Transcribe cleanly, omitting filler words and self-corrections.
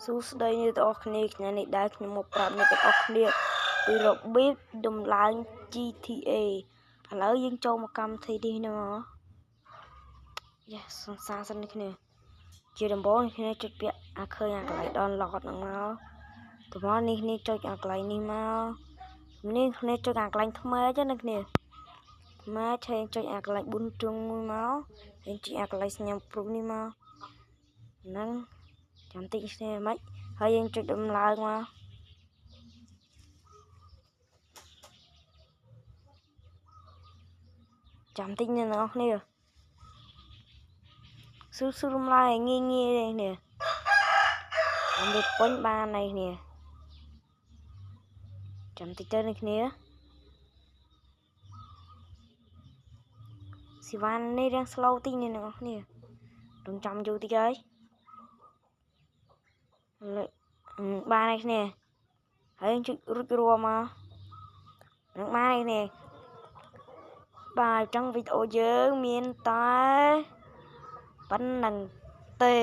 សួស្តីអ្នកទាំងអស់គ្នាថ្ងៃនេះដែរខ្ញុំមកប្រាប់អ្នកទាំងអស់គ្នាពីរបៀបដំឡើង GTA ឥឡូវយើងចូលមកកម្មវិធីនេះមកសង្សារសិននេះគ្នាជាដំបូងនេះគ្នាចុចពាក្យឃើញអាកន្លែង download ហ្នឹងមកតោះនេះគ្នាចុចអាកន្លែងនេះមកនេះគ្នាចុចអាកន្លែងថ្មីចឹងនេះគ្នាមកឆេងចុចអាកន្លែង4ទ្រង់មួយមកហើយចុចអាកន្លែងសញ្ញាព្រុសនេះមកហ្នឹងចាំតិចគ្នាមិនហើយយើងចុចដំឡើងមកចាំតិចអ្នកនរគ្នាស៊ូរំឡាយងាយងាយទេនេះអត់ពេញបាននេះនេះចាំតិចទៅនេះគ្នាស៊ីវ៉ាន់នេះរៀង slow តិចនេះអ្នកនរគ្នារងចាំយូរតិចហើយបាននេះគ្នាហើយចុចរួចរាល់មកនឹងបាននេះបាទអញ្ចឹងវីដេអូយើងមានតែប៉ុណ្្នឹងទេ